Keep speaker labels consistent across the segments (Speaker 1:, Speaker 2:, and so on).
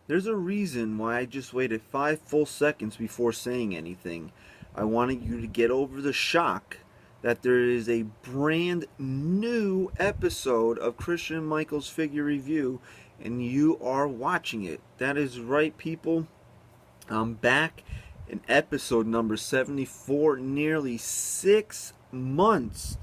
Speaker 1: there's a reason why I just waited 5 full seconds before saying anything. I wanted you to get over the shock that there is a brand new episode of Christian Michael's Figure Review, and you are watching it. That is right, people. I'm back in episode number 74, nearly 6 months.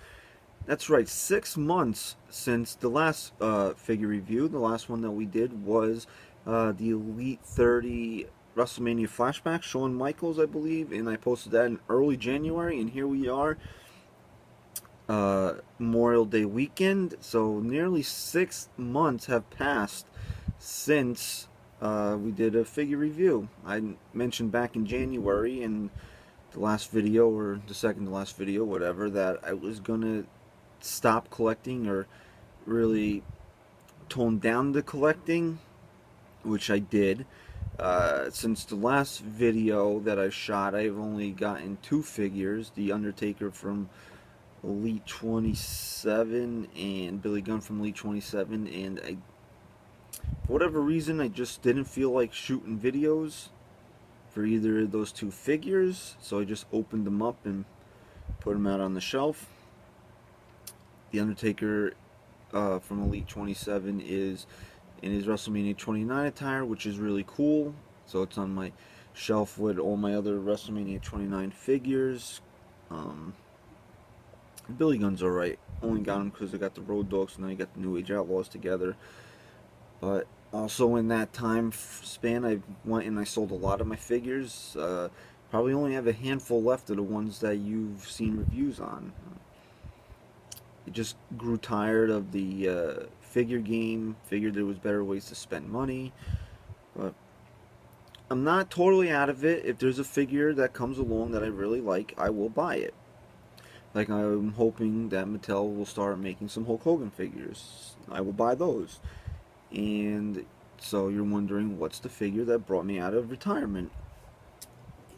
Speaker 1: That's right, 6 months since the last figure review. The last one that we did was the Elite 30 WrestleMania flashback, Shawn Michaels, I believe, and I posted that in early January, and here we are, Memorial Day weekend. So nearly 6 months have passed since we did a figure review. I mentioned back in January in the last video, or the second to last video, whatever, that I was gonna stop collecting, or really tone down the collecting, which I did. Since the last video that I shot, I've only gotten 2 figures: the Undertaker from Elite 27 and Billy Gunn from Elite 27, and for whatever reason, I just didn't feel like shooting videos for either of those 2 figures, so I just opened them up and put them out on the shelf. The Undertaker from Elite 27 is in his WrestleMania 29 attire, which is really cool. So it's on my shelf with all my other WrestleMania 29 figures. Billy Gunn's alright. Only got him because I got the Road Dogs, and then I got the New Age Outlaws together. But also in that time span, I went and I sold a lot of my figures. Probably only have a handful left of the ones that you've seen reviews on. I just grew tired of the figure game, figured there was better ways to spend money, but I'm not totally out of it. If there's a figure that comes along that I really like, I will buy it. Like, I'm hoping that Mattel will start making some Hulk Hogan figures. I will buy those. And so you're wondering, what's the figure that brought me out of retirement?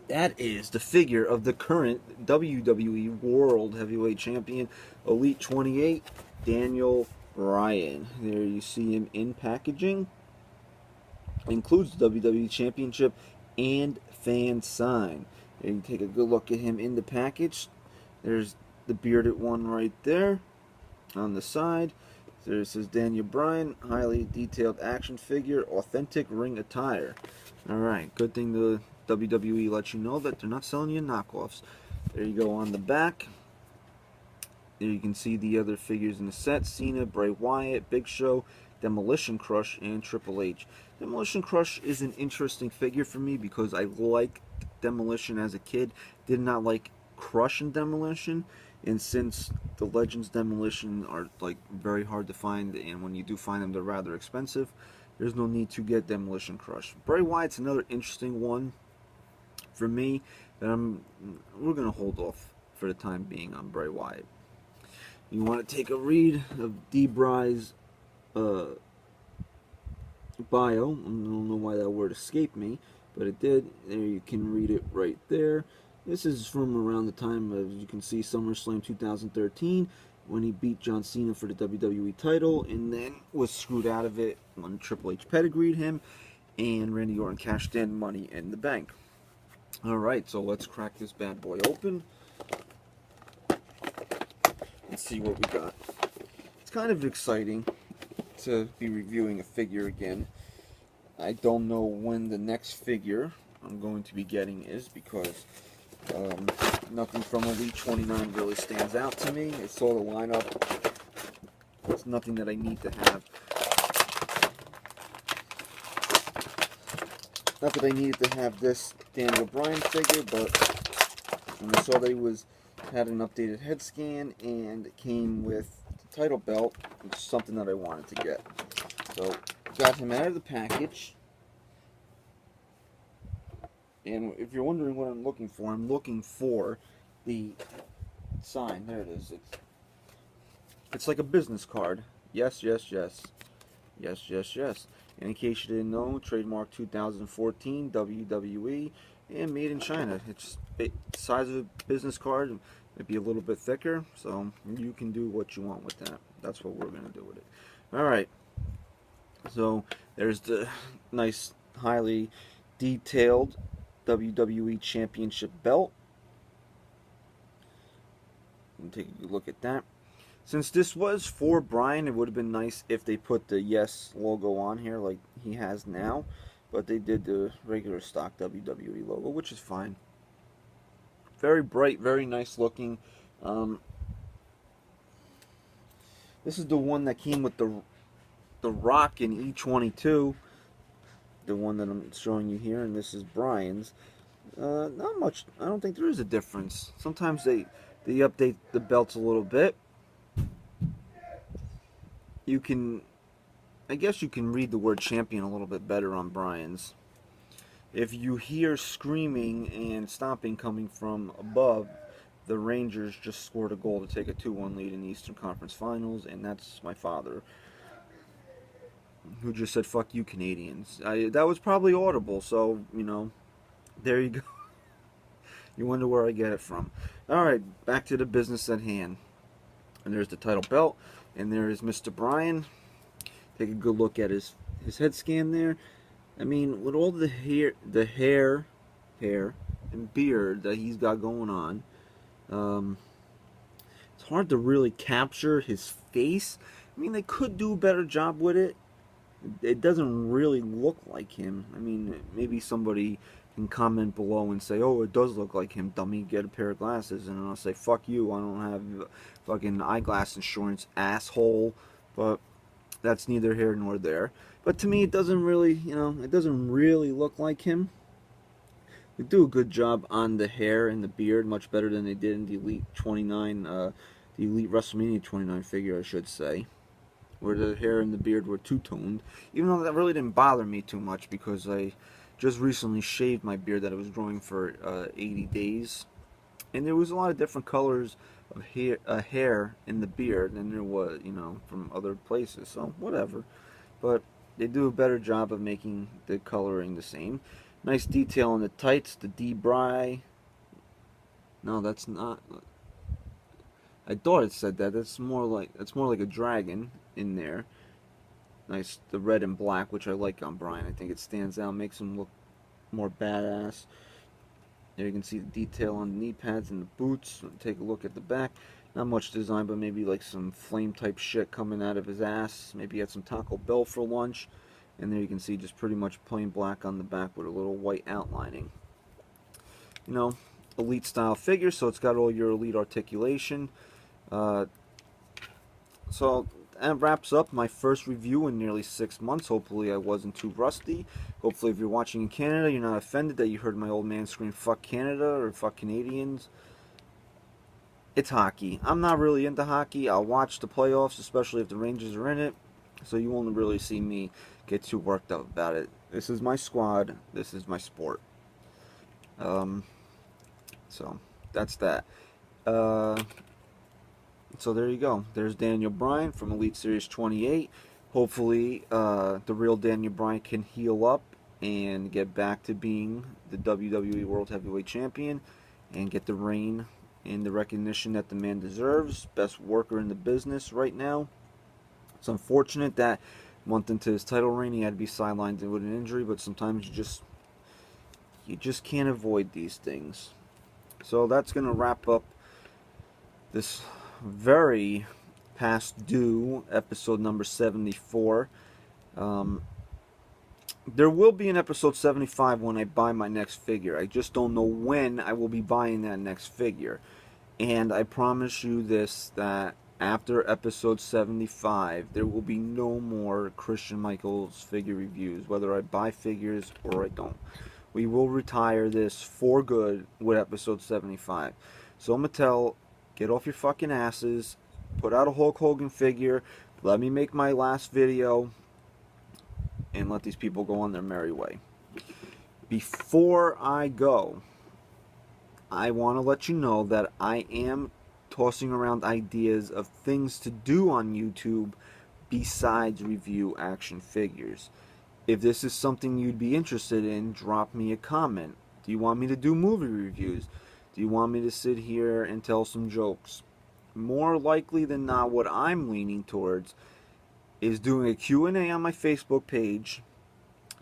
Speaker 1: That is the figure of the current WWE World Heavyweight Champion, Elite 28, Daniel Bryan. There you see him in packaging. Includes the WWE Championship and fan sign. There you can take a good look at him in the package. There's the bearded one right there on the side. There it says Daniel Bryan, highly detailed action figure, authentic ring attire. Alright, good thing the WWE lets you know that they're not selling you knockoffs. There you go on the back. There you can see the other figures in the set: Cena, Bray Wyatt, Big Show, Demolition Crush, and Triple H. Demolition Crush is an interesting figure for me because I liked Demolition as a kid. Did not like Crush and Demolition. And since the Legends Demolition are like very hard to find, and when you do find them, they're rather expensive, there's no need to get Demolition Crush. Bray Wyatt's another interesting one for me that we're gonna hold off for the time being on Bray Wyatt. You want to take a read of D-Bry's bio. I don't know why that word escaped me, but it did. There, you can read it right there. This is from around the time of, you can see, SummerSlam 2013, when he beat John Cena for the WWE title, and then was screwed out of it when Triple H pedigreed him, and Randy Orton cashed in Money in the Bank. Alright, so let's crack this bad boy open and see what we got. It's kind of exciting to be reviewing a figure again. I don't know when the next figure I'm going to be getting is, because nothing from Elite 29 really stands out to me. I saw the lineup. It's nothing that I need to have. Not that I needed to have this Daniel Bryan figure, but when I saw that he had an updated head scan and it came with the title belt, it's something that I wanted to get. So got him out of the package. And if you're wondering what I'm looking for the sign. There it is. It's like a business card. Yes, yes, yes. Yes, yes, yes. And in case you didn't know, trademark 2014, WWE, and made in China. It's the size of a business card. Maybe a little bit thicker, so you can do what you want with that. That's what we're going to do with it. Alright. So, there's the nice highly detailed WWE Championship belt. Take a look at that. Since this was for Bryan, it would have been nice if they put the Yes logo on here like he has now. But they did the regular stock WWE logo, which is fine. Very bright, very nice looking. Um, this is the one that came with the Rock in E22. The one that I'm showing you here, and this is Bryan's. Not much. I don't think there is a difference. Sometimes they update the belts a little bit. You can, I guess you can read the word champion a little bit better on Bryan's. If you hear screaming and stomping coming from above, the Rangers just scored a goal to take a 2-1 lead in the Eastern Conference Finals, and that's my father, who just said, "Fuck you, Canadians." That was probably audible, so, you know, there you go. You wonder where I get it from. Alright, back to the business at hand. And there's the title belt, and there is Mr. Bryan. Take a good look at his head scan there. I mean, with all the hair, and beard that he's got going on, it's hard to really capture his face. I mean, they could do a better job with it. It doesn't really look like him. I mean, maybe somebody can comment below and say, "Oh, it does look like him, dummy. Get a pair of glasses." And I'll say, "Fuck you. I don't have fucking eyeglass insurance, asshole." But that's neither here nor there. But to me, it doesn't really, it doesn't really look like him. They do a good job on the hair and the beard, much better than they did in the Elite 29, the Elite WrestleMania 29 figure, I should say, where the hair and the beard were two-toned. Even though that really didn't bother me too much, because I just recently shaved my beard that I was growing for 80 days. And there was a lot of different colors of hair in the beard than there was, from other places. So, whatever. But they do a better job of making the coloring the same. Nice detail on the tights, the D-Bry. No, that's not. I thought it said that. That's more like a dragon in there. Nice, the red and black, which I like on Bryan. I think it stands out, makes him look more badass. There you can see the detail on the knee pads and the boots. Take a look at the back. Not much design, but maybe like some flame type shit coming out of his ass. Maybe he had some Taco Bell for lunch. And there you can see just pretty much plain black on the back with a little white outlining. Elite style figure, so it's got all your elite articulation. So that wraps up my first review in nearly 6 months. Hopefully I wasn't too rusty. Hopefully if you're watching in Canada, you're not offended that you heard my old man scream "fuck Canada" or "fuck Canadians." It's hockey. I'm not really into hockey. I'll watch the playoffs, especially if the Rangers are in it. So you won't really see me get too worked up about it. This is my squad. This is my sport. So that's that. So there you go. There's Daniel Bryan from Elite Series 28. Hopefully, the real Daniel Bryan can heal up and get back to being the WWE World Heavyweight Champion and get the reign and the recognition that the man deserves. Best worker in the business right now. It's unfortunate that a month into his title reign he had to be sidelined with an injury, but sometimes you just can't avoid these things. So that's going to wrap up this very past due episode number 74. There will be an episode 75 when I buy my next figure. I just don't know when I will be buying that next figure. And I promise you this, that after episode 75, there will be no more Christian Michaels figure reviews, whether I buy figures or I don't. We will retire this for good with episode 75. So Mattel, get off your fucking asses, put out a Hulk Hogan figure, let me make my last video, and let these people go on their merry way. Before I go, I want to let you know that I am tossing around ideas of things to do on YouTube besides review action figures. If this is something you'd be interested in, drop me a comment. Do you want me to do movie reviews? Do you want me to sit here and tell some jokes? More likely than not, what I'm leaning towards is doing a Q&A on my Facebook page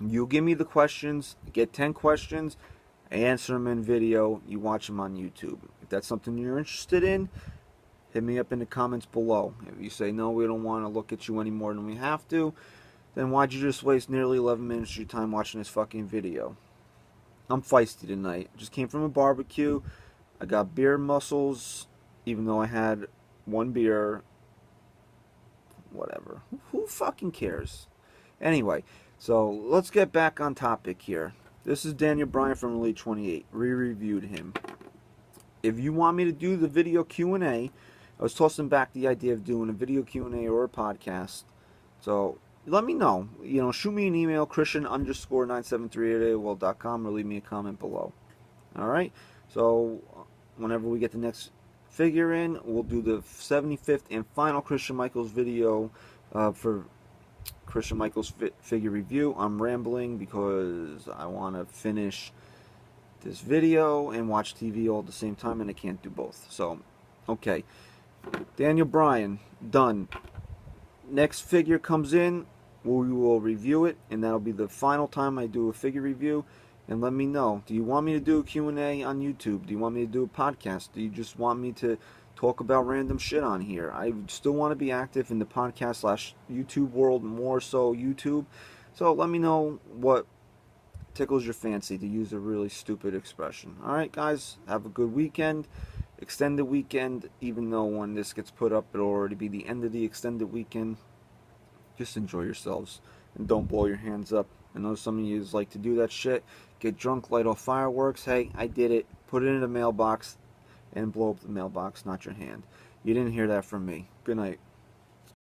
Speaker 1: You give me the questions, get 10 questions, I answer them in video, you watch them on YouTube. If that's something you're interested in, hit me up in the comments below. If you say, no, we don't want to look at you any more than we have to, then why'd you just waste nearly 11 minutes of your time watching this fucking video? I'm feisty tonight. Just came from a barbecue. I got beer muscles, even though I had one beer. Whatever. Who fucking cares? Anyway, so let's get back on topic here. This is Daniel Bryan from Elite 28. Re-reviewed him. If you want me to do the video Q&A, I was tossing back the idea of doing a video Q&A or a podcast. So let me know. Shoot me an email, Christian_973@AOL.com, or leave me a comment below. Alright? So whenever we get the next figure in, we'll do the 75th and final Christian Michaels video for Christian Michaels figure review. I'm rambling because I want to finish this video and watch TV all at the same time, and I can't do both. So, okay. Daniel Bryan, done. Next figure comes in, we will review it, and that'll be the final time I do a figure review. And let me know, do you want me to do a Q&A on YouTube? Do you want me to do a podcast? Do you just want me to talk about random shit on here? I still want to be active in the podcast / YouTube world, more so YouTube. So let me know what tickles your fancy, to use a really stupid expression. Alright guys, have a good weekend. Extended weekend, even though when this gets put up it'll already be the end of the extended weekend. Just enjoy yourselves and don't blow your hands up. I know some of you like to do that shit. Get drunk, light off fireworks. Hey, I did it. Put it in the mailbox and blow up the mailbox, not your hand. You didn't hear that from me. Good night.